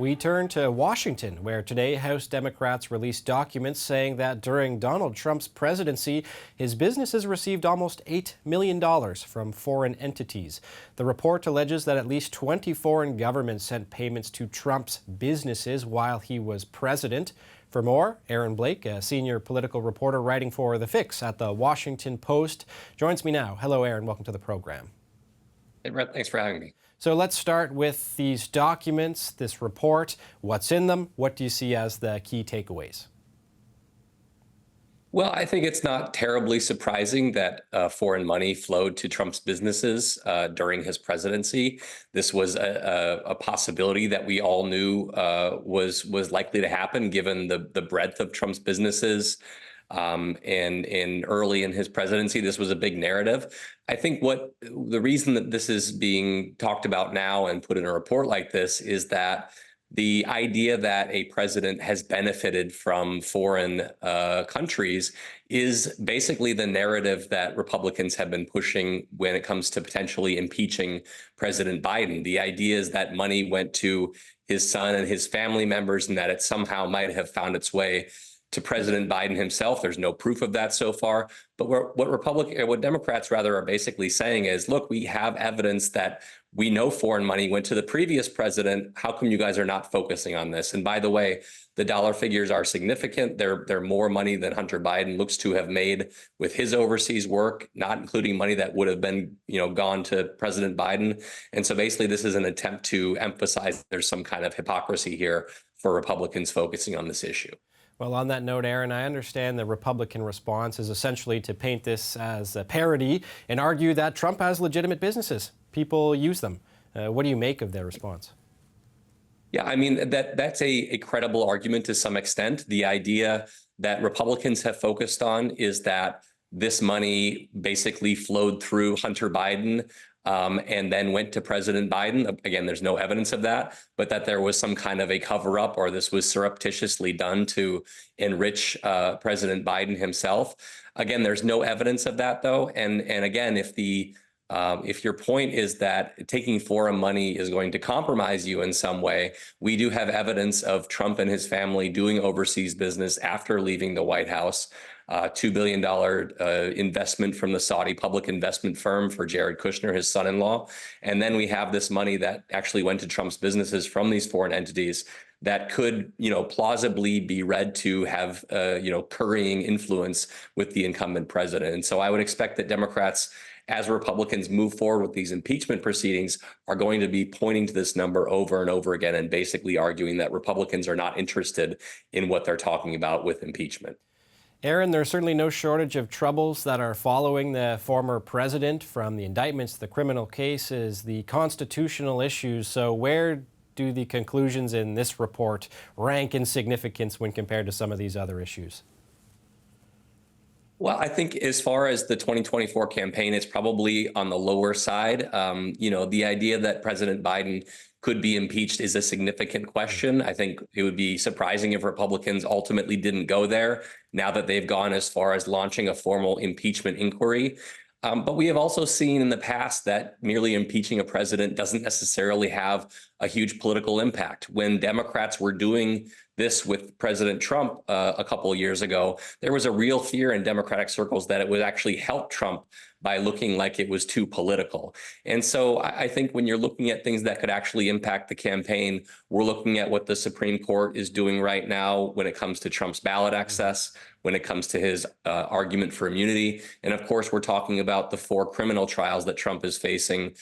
We turn to Washington, where today House Democrats released documents saying that during Donald Trump's presidency, his businesses received almost $8 million from foreign entities. The report alleges that at least 20 foreign governments sent payments to Trump's businesses while he was president. For more, Aaron Blake, a senior political reporter writing for The Fix at the Washington Post, joins me now. Hello, Aaron. Welcome to the program. Hey, Brett. Thanks for having me. So let's start with these documents, this report. What's in them? What do you see as the key takeaways? Well, I think it's not terribly surprising that foreign money flowed to Trump's businesses during his presidency. This was a possibility that we all knew was likely to happen, given the breadth of Trump's businesses. And early in his presidency, this was a big narrative. I think the reason that this is being talked about now and put in a report like this is that the idea that a president has benefited from foreign countries is basically the narrative that Republicans have been pushing when it comes to potentially impeaching President Biden. The idea is that money went to his son and his family members and that it somehow might have found its way to President Biden himself. There's no proof of that so far. But what Democrats rather are basically saying is, look, we have evidence that we know foreign money went to the previous president. How come you guys are not focusing on this? And by the way, the dollar figures are significant. They're more money than Hunter Biden looks to have made with his overseas work, not including money that would have been, gone to President Biden. And so basically, this is an attempt to emphasize there's some kind of hypocrisy here for Republicans focusing on this issue. Well, on that note, Aaron, I understand the Republican response is essentially to paint this as a parody and argue that Trump has legitimate businesses. People use them. What do you make of their response? Yeah, I mean, that's a credible argument to some extent. The idea that Republicans have focused on is that this money basically flowed through Hunter Biden and then went to President Biden. Again, there's no evidence of that, but that there was some kind of a cover-up or this was surreptitiously done to enrich President Biden himself. Again, there's no evidence of that, though. And again, if your point is that taking foreign money is going to compromise you in some way, we do have evidence of Trump and his family doing overseas business after leaving the White House. $2 billion investment from the Saudi public investment firm for Jared Kushner, his son-in-law. And then we have this money that actually went to Trump's businesses from these foreign entities that could, plausibly be read to have, currying influence with the incumbent president. And so I would expect that Democrats, as Republicans move forward with these impeachment proceedings, are going to be pointing to this number over and over again and basically arguing that Republicans are not interested in what they're talking about with impeachment. Aaron, there's certainly no shortage of troubles that are following the former president, from the indictments, the criminal cases, the constitutional issues. So where do the conclusions in this report rank in significance when compared to some of these other issues? Well, I think as far as the 2024 campaign, it's probably on the lower side. The idea that President Biden could be impeached is a significant question. I think it would be surprising if Republicans ultimately didn't go there, now that they've gone as far as launching a formal impeachment inquiry. But we have also seen in the past that merely impeaching a president doesn't necessarily have a huge political impact. When Democrats were doing this with President Trump a couple of years ago, there was a real fear in Democratic circles that it would actually help Trump by looking like it was too political. And so I think when you're looking at things that could actually impact the campaign, we're looking at what the Supreme Court is doing right now when it comes to Trump's ballot access, when it comes to his argument for immunity. And of course, we're talking about the 4 criminal trials that Trump is facing,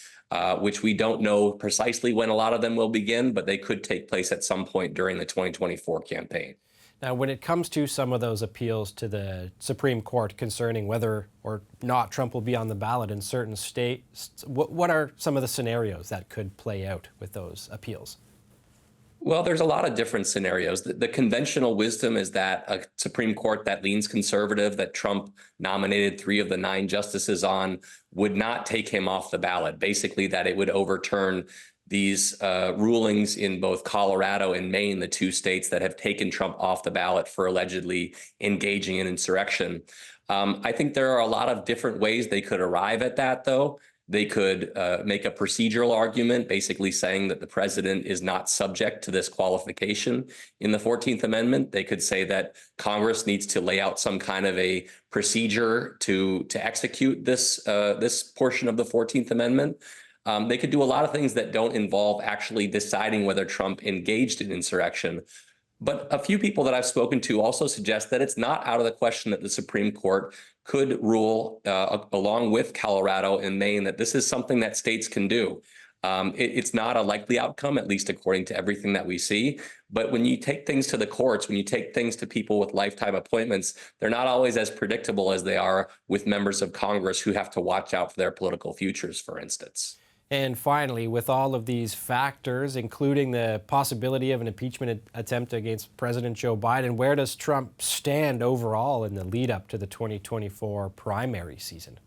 which we don't know precisely when a lot of them will begin, but they could take place at some point during the 2024 campaign. Now, when it comes to some of those appeals to the Supreme Court concerning whether or not Trump will be on the ballot in certain states, what are some of the scenarios that could play out with those appeals? Well, there's a lot of different scenarios. The conventional wisdom is that a Supreme Court that leans conservative, that Trump nominated 3 of the 9 justices on, would not take him off the ballot. Basically, that it would overturn these rulings in both Colorado and Maine, the 2 states that have taken Trump off the ballot for allegedly engaging in insurrection. I think there are a lot of different ways they could arrive at that, though. They could make a procedural argument, basically saying that the president is not subject to this qualification in the 14th Amendment. They could say that Congress needs to lay out some kind of a procedure to execute this this portion of the 14th Amendment. They could do a lot of things that don't involve actually deciding whether Trump engaged in insurrection. But a few people that I've spoken to also suggest that it's not out of the question that the Supreme Court could rule, along with Colorado and Maine, that this is something that states can do. It's not a likely outcome, at least according to everything that we see. But when you take things to the courts, when you take things to people with lifetime appointments, they're not always as predictable as they are with members of Congress who have to watch out for their political futures, for instance. And finally, with all of these factors, including the possibility of an impeachment attempt against President Joe Biden, where does Trump stand overall in the lead up to the 2024 primary season?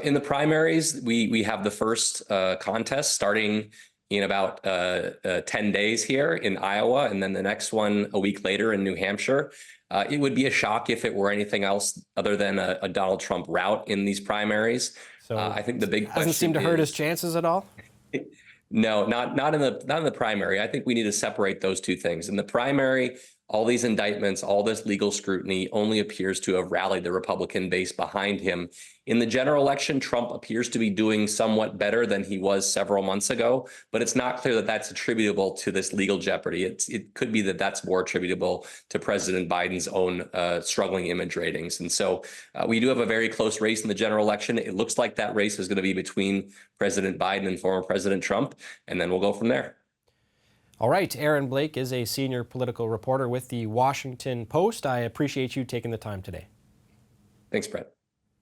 In the primaries, we have the first contest starting in about 10 days here in Iowa, and then the next one a week later in New Hampshire. It would be a shock if it were anything else other than a Donald Trump rout in these primaries. So I think the big question doesn't seem to hurt his chances at all. No, not in the primary. I think we need to separate those two things. In the primary, all these indictments, all this legal scrutiny only appears to have rallied the Republican base behind him. In the general election, Trump appears to be doing somewhat better than he was several months ago, but it's not clear that that's attributable to this legal jeopardy. It could be that that's more attributable to President Biden's own struggling image ratings. And so we do have a very close race in the general election. It looks like that race is going to be between President Biden and former President Trump, and then we'll go from there. All right, Aaron Blake is a senior political reporter with the Washington Post. I appreciate you taking the time today. Thanks, Brett.